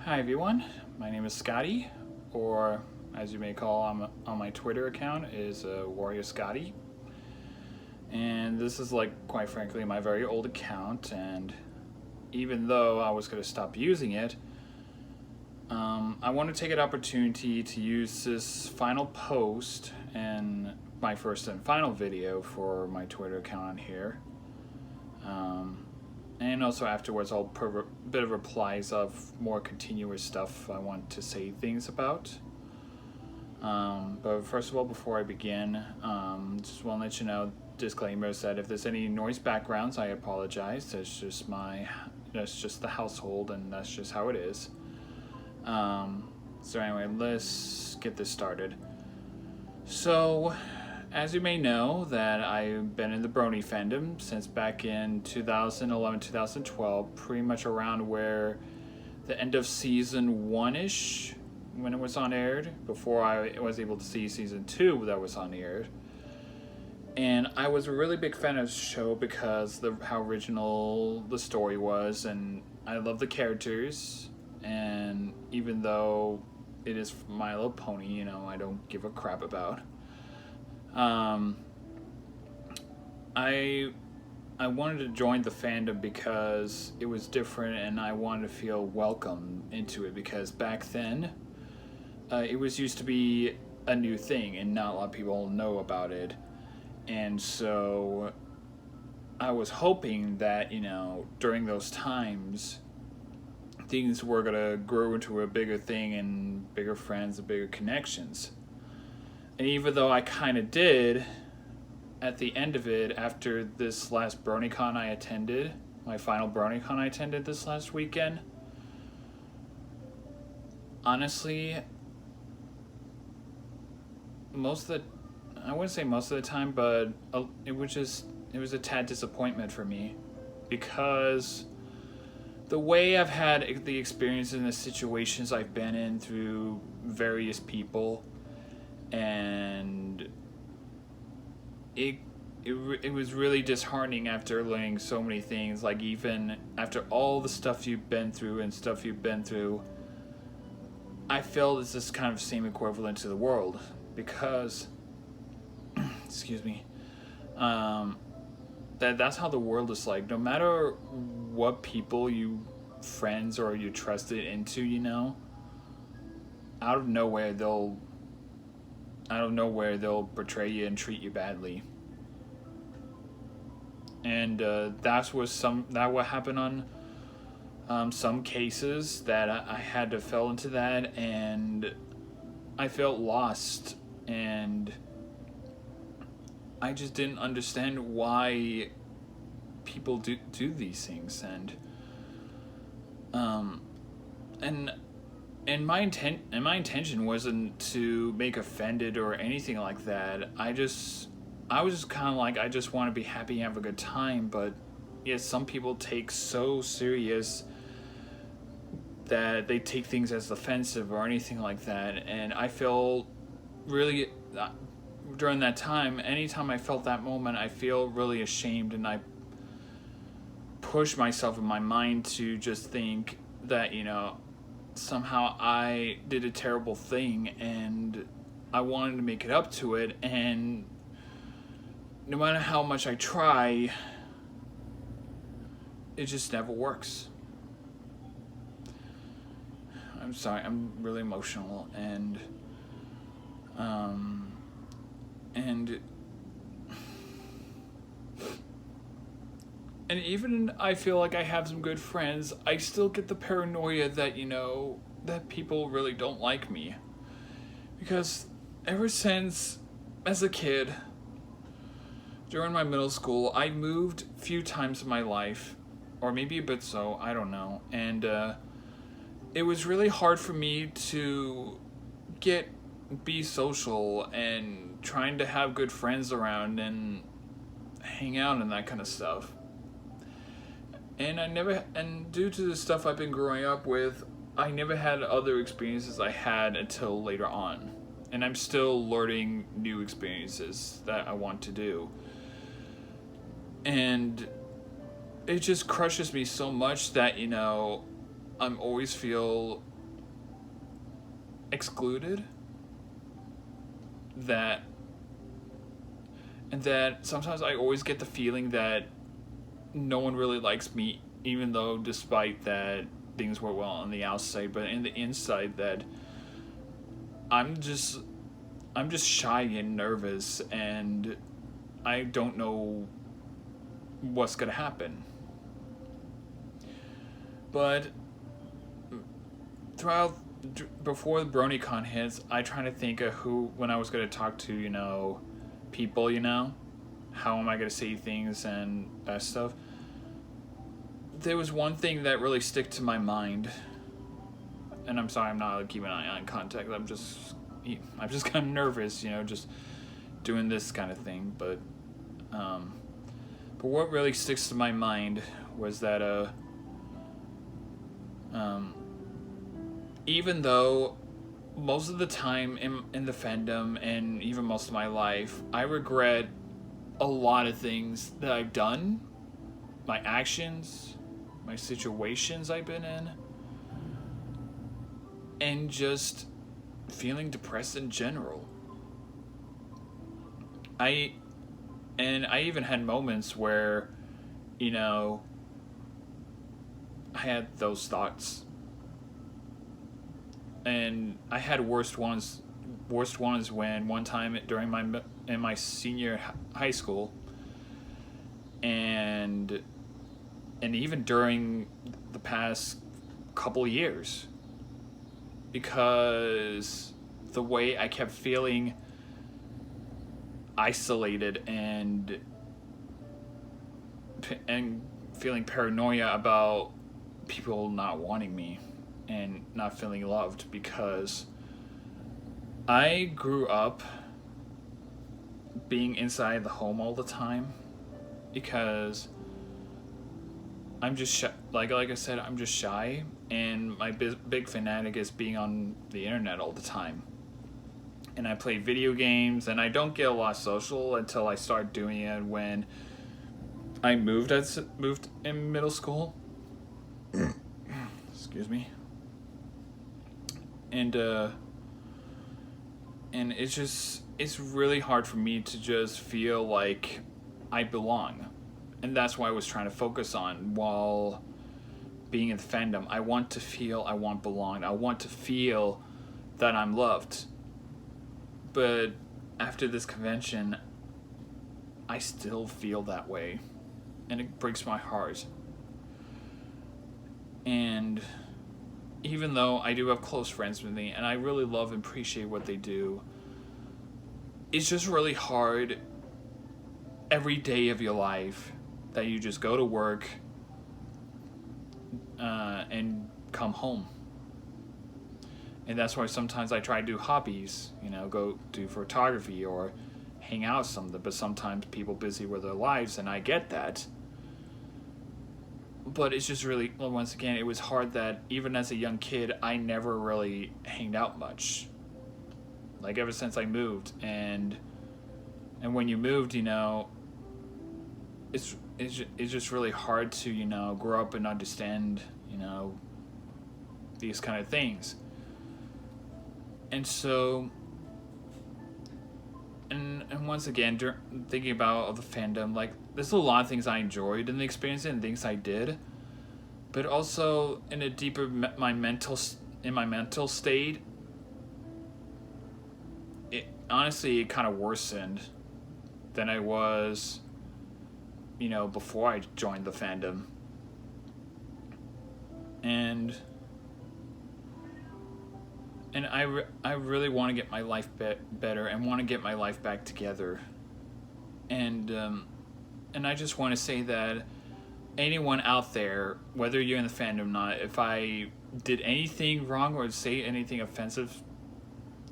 Hi everyone, my name is Scotty, or as you may call on my Twitter account is Warrior Scotty. And this is quite frankly, my very old account. And even though I was going to stop using it, I want to take an opportunity to use this final post and my first and final video for my Twitter account on here. And also afterwards, I'll put a bit of replies of more continuous stuff I want to say things about. But first of all, before I begin, just want to let you know, disclaimers that if there's any noise backgrounds, I apologize. That's just the household, and that's just how it is. So anyway, let's get this started. So, as you may know, that I've been in the Brony fandom since back in 2011, 2012, pretty much around where the end of season 1-ish, when it was on aired, before I was able to see season 2 that was on aired. And I was a really big fan of the show because how original the story was, and I love the characters. And even though it is My Little Pony, I don't give a crap about. I wanted to join the fandom because it was different, and I wanted to feel welcome into it, because back then it was used to be a new thing and not a lot of people know about it. And so I was hoping that, during those times, things were going to grow into a bigger thing and bigger friends and bigger connections. And even though I kind of did, at the end of it, after this last BronyCon I attended, my final BronyCon I attended this last weekend, honestly, I wouldn't say most of the time, but it was a tad disappointment for me, because the way I've had the experiences and the situations I've been in through various people, and it was really disheartening after learning so many things. Like, even after all the stuff you've been through, I feel it's this kind of same equivalent to the world, because excuse me, that's how the world is like. No matter what people friends or you trusted into, out of nowhere they'll betray you and treat you badly. And that what happened on some cases, that I had to fell into that, and I felt lost, and I just didn't understand why people do these things. And my intention wasn't to make offended or anything like that. I was just kind of like, I just want to be happy and have a good time. But yeah, some people take so serious that they take things as offensive or anything like that. And I feel really, during that time, anytime I felt that moment, I feel really ashamed, and I push myself in my mind to just think that, somehow I did a terrible thing, and I wanted to make it up to it, and no matter how much I try, it just never works. I'm sorry, I'm really emotional, and even I feel like I have some good friends, I still get the paranoia that, that people really don't like me. Because ever since, as a kid, during my middle school, I moved a few times in my life, or maybe a bit so, I don't know. And it was really hard for me to be social and trying to have good friends around and hang out and that kind of stuff. And due to the stuff I've been growing up with, I never had other experiences I had until later on. And I'm still learning new experiences that I want to do. And it just crushes me so much that, I'm always feel excluded, that and that sometimes I always get the feeling that no one really likes me, even though despite that things were well on the outside, but in the inside that I'm just shy and nervous, and I don't know what's gonna happen. But throughout before the BronyCon hits, I try to think of who when I was gonna talk to people, how am I gonna say things and that stuff. There was one thing that really stuck to my mind, and I'm sorry I'm not like, keeping an eye on contact. I'm just kind of nervous, just doing this kind of thing. But what really sticks to my mind was that even though most of the time in the fandom and even most of my life, I regret a lot of things that I've done, my actions, my situations I've been in, and just feeling depressed in general. I even had moments where, I had those thoughts. And I had worst ones when one time during my senior high school, and even during the past couple years, because the way I kept feeling isolated and feeling paranoia about people not wanting me and not feeling loved, because I grew up being inside the home all the time, because I'm just shy, like I said, I'm just shy, and my big fanatic is being on the internet all the time. And I play video games, and I don't get a lot social until I start doing it when I moved in middle school. Excuse me. And it's really hard for me to just feel like I belong. And that's why I was trying to focus on while being in the fandom. I want to feel I want belonged. I want to feel that I'm loved. But after this convention, I still feel that way. And it breaks my heart. And even though I do have close friends with me, and I really love and appreciate what they do, it's just really hard every day of your life that you just go to work and come home. And that's why sometimes I try to do hobbies, go do photography or hang out something, but sometimes people busy with their lives, and I get that. But it's just really, once again, it was hard that even as a young kid, I never really hanged out much. Like ever since I moved, and when you moved, it's just really hard to grow up and understand these kind of things. And so, and once again, thinking about the fandom, like there's a lot of things I enjoyed in the experience and things I did, but also in a deeper my mental state, it kind of worsened than I was, before I joined the fandom. And I really want to get my life better and want to get my life back together. And I just want to say that anyone out there, whether you're in the fandom or not, if I did anything wrong or say anything offensive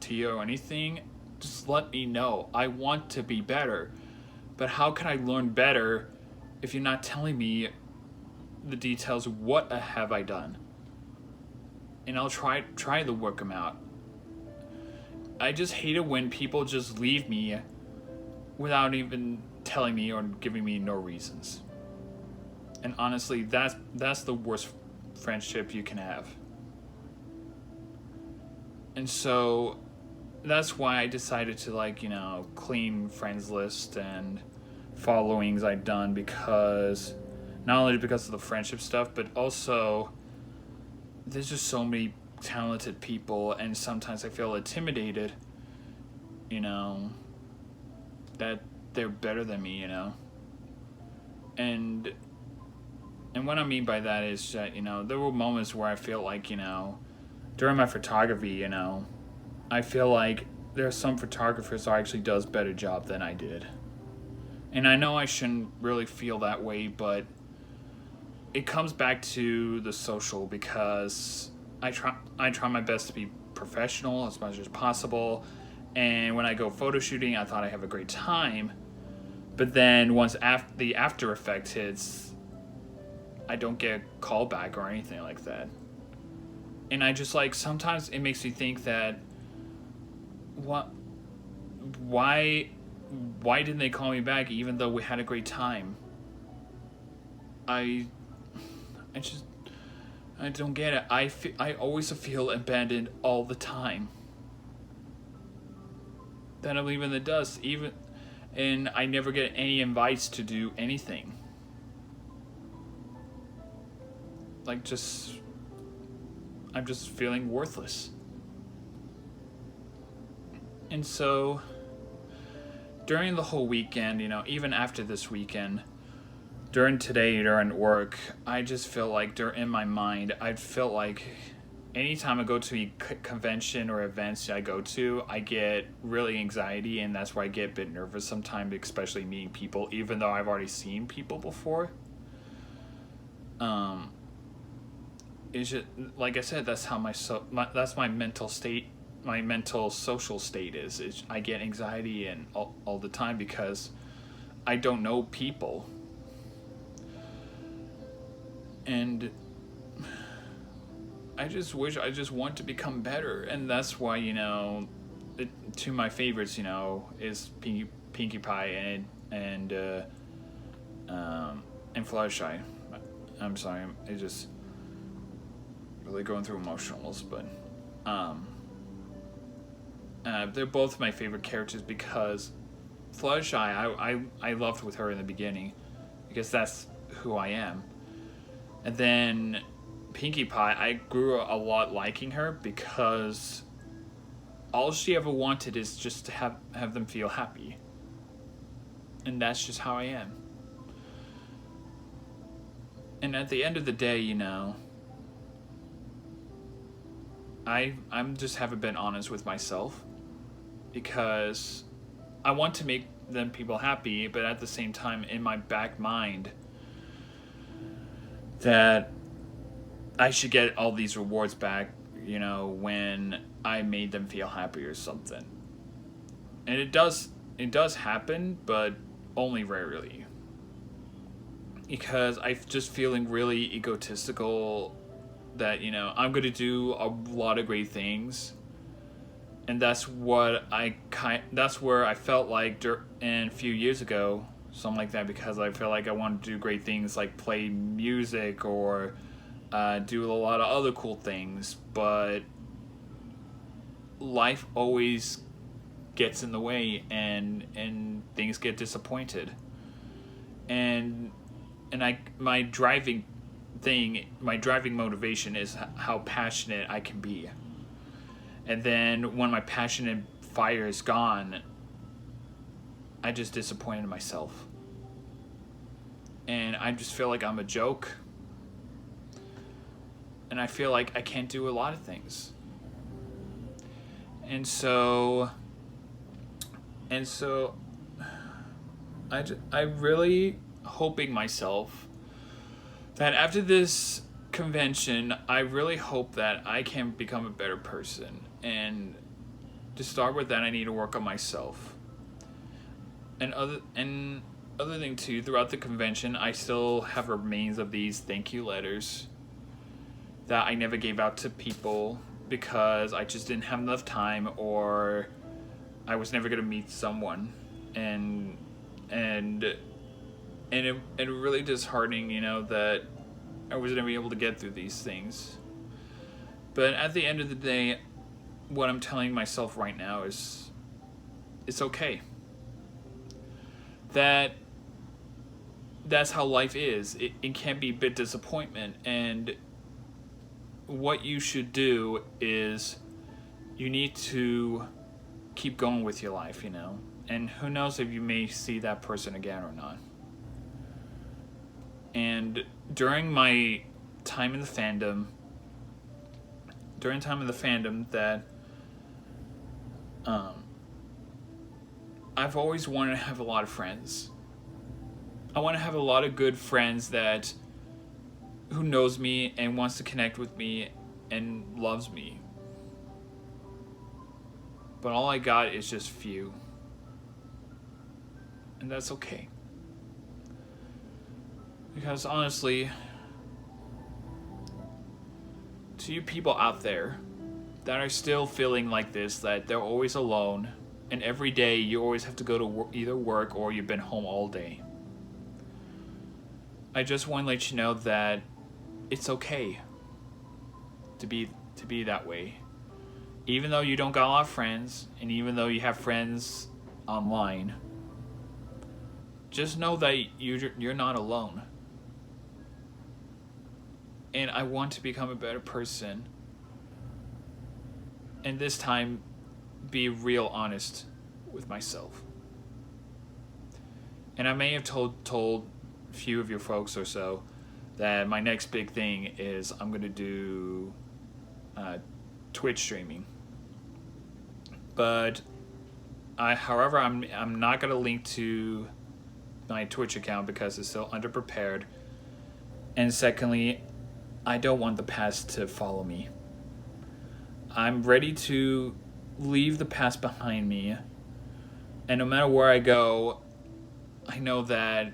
to you or anything, just let me know. I want to be better. But how can I learn better if you're not telling me the details of what have I done? And I'll try to work them out. I just hate it when people just leave me without even telling me or giving me no reasons. And honestly, that's the worst friendship you can have. And so that's why I decided to, clean friends list and followings I'd done, because not only because of the friendship stuff, but also there's just so many talented people, and sometimes I feel intimidated, you know, that they're better than me, and what I mean by that is that, there were moments where I feel like, during my photography, I feel like there are some photographers who actually does better job than I did. And I know I shouldn't really feel that way, but it comes back to the social, because I try my best to be professional as much as possible. And when I go photo shooting, I thought I have a great time. But then once the after effect hits, I don't get a call back or anything like that. And I just, sometimes it makes me think that, why didn't they call me back even though we had a great time? I don't get it. I always feel abandoned all the time. Then I leave in the dust, and I never get any invites to do anything. I'm just feeling worthless. And so during the whole weekend, even after this weekend, during work, I just feel like in my mind, I felt like anytime I go to a convention or events I go to, I get really anxiety, and that's why I get a bit nervous sometimes, especially meeting people, even though I've already seen people before. It's just, like I said, that's how that's my mental state. My mental social state is I get anxiety and all the time, because I don't know people. And I just want to become better. And that's why, two of my favorites, is Pinkie Pie and Fluttershy. I'm sorry, it's just really going through emotionals, but they're both my favorite characters, because Fluttershy, I loved with her in the beginning, because that's who I am. And then Pinkie Pie, I grew a lot liking her, because all she ever wanted is just to have them feel happy. And that's just how I am. And at the end of the day, I'm just haven't been honest with myself, because I want to make them people happy, but at the same time, in my back mind, that I should get all these rewards back, when I made them feel happy or something. And it does happen, but only rarely. Because I'm just feeling really egotistical that, I'm going to do a lot of great things. And that's where I felt like a few years ago, something like that, because I feel like I wanted to do great things, like play music or do a lot of other cool things, but life always gets in the way, and things get disappointed. And my driving motivation is how passionate I can be. And then when my passion and fire is gone, I just disappointed myself. And I just feel like I'm a joke. And I feel like I can't do a lot of things. And so I really hoping myself that after this convention, I really hope that I can become a better person. And to start with that, I need to work on myself. And other thing too, throughout the convention, I still have remains of these thank you letters that I never gave out to people, because I just didn't have enough time, or I was never gonna meet someone, and it really disheartening, that I wasn't gonna be able to get through these things. But at the end of the day, what I'm telling myself right now is it's okay. That's how life is. It can be a bit disappointment, and what you should do is you need to keep going with your life, you know. And who knows if you may see that person again or not. And during my time in the fandom, that I've always wanted to have a lot of friends. I want to have a lot of good friends that who knows me and wants to connect with me and loves me. But all I got is just few. And that's okay. Because honestly, to you people out there that are still feeling like this, that they're always alone, and every day you always have to go to either work or you've been home all day, I just want to let you know that it's okay to be that way. Even though you don't got a lot of friends, and even though you have friends online, just know that you're not alone. And I want to become a better person. And this time, be real honest with myself. And I may have told a few of your folks or so that my next big thing is I'm going to do Twitch streaming. But however, I'm not going to link to my Twitch account because it's still underprepared. And secondly, I don't want the past to follow me. I'm ready to leave the past behind me. And no matter where I go, I know that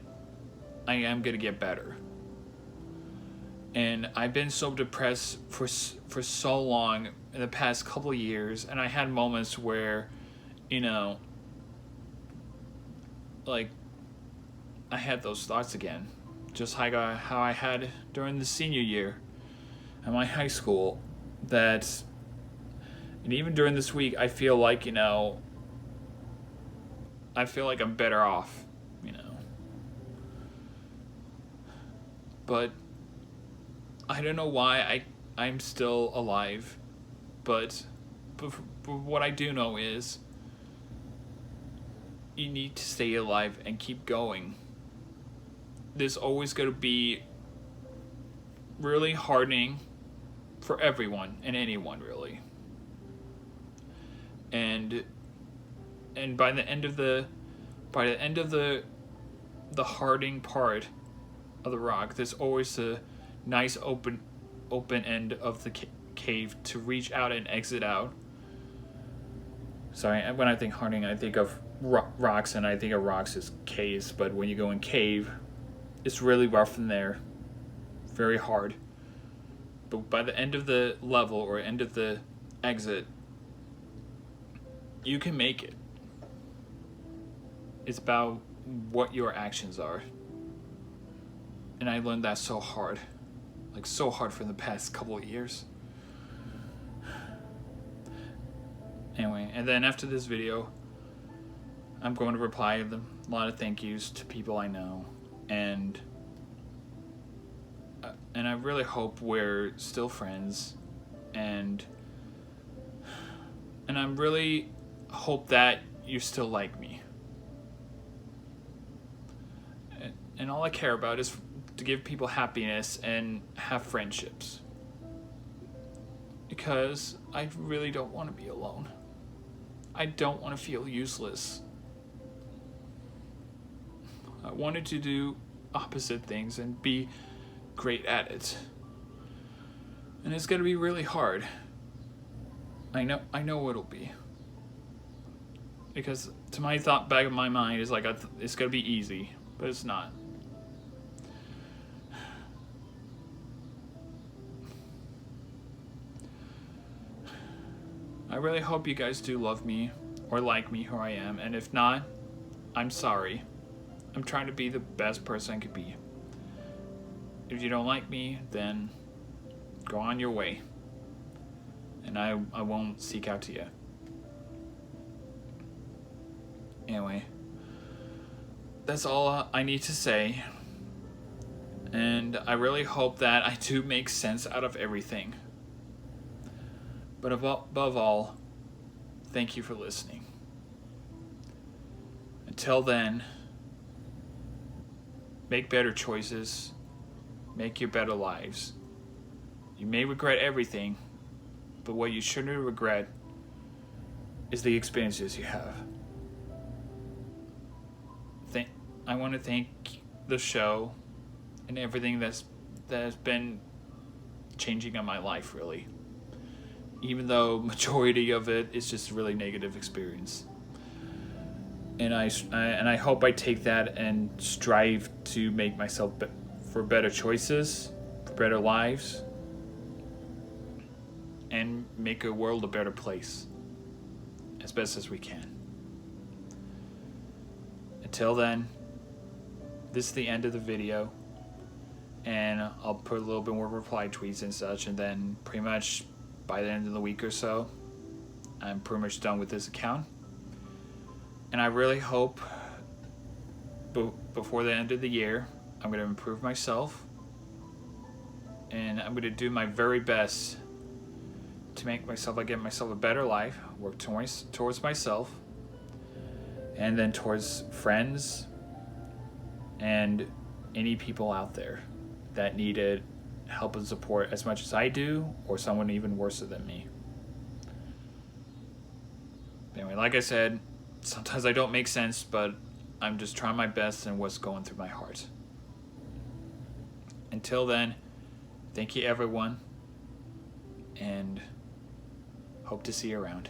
I am going to get better. And I've been so depressed for so long in the past couple of years, and I had moments where, you know, like, I had those thoughts again, just like how I had during the senior year at my high school, and even during this week, I feel like, you know, I feel like I'm better off, you know, but I don't know why I'm still alive, but what I do know is you need to stay alive and keep going. There's always going to be really hardening for everyone and anyone, really. And by the end of the hardening part of the rock, there's always a nice open end of the cave to reach out and exit out. Sorry, when I think hardening, I think of rocks, and I think of rocks as caves, but when you go in cave, it's really rough in there, very hard. But by the end of the level or end of the exit, you can make it. It's about what your actions are. And I learned that so hard. Like, so hard for the past couple of years. Anyway, and then after this video, I'm going to reply to them a lot of thank yous to people I know. And I really hope we're still friends. And I really hope that you still like me. And all I care about is to give people happiness and have friendships. Because I really don't want to be alone. I don't want to feel useless. I wanted to do opposite things and be great at it. And it's going to be really hard. I know it'll be. Because to my thought back of my mind is like it's going to be easy, but it's not. I really hope you guys do love me or like me who I am, and if not, I'm sorry. I'm trying to be the best person I could be. If you don't like me, then go on your way. and I won't seek out to you. Anyway, that's all I need to say. And I really hope that I do make sense out of everything. But above all, thank you for listening. Until then, make better choices. Make your better lives. You may regret everything, but what you shouldn't regret is the experiences you have. I want to thank the show and everything that has been changing in my life, really. Even though majority of it is just a really negative experience. And I hope I take that and strive to make myself for better choices, for better lives, and make a world a better place as best as we can. Until then, this is the end of the video, and I'll put a little bit more reply tweets and such, and then pretty much by the end of the week or so, I'm pretty much done with this account. And I really hope before the end of the year, I'm going to improve myself, and I'm going to do my very best to make myself, get myself a better life, work towards myself, and then towards friends and any people out there that needed help and support as much as I do, or someone even worse than me. Anyway, like I said, sometimes I don't make sense, but I'm just trying my best and what's going through my heart. Until then, thank you everyone, and hope to see you around.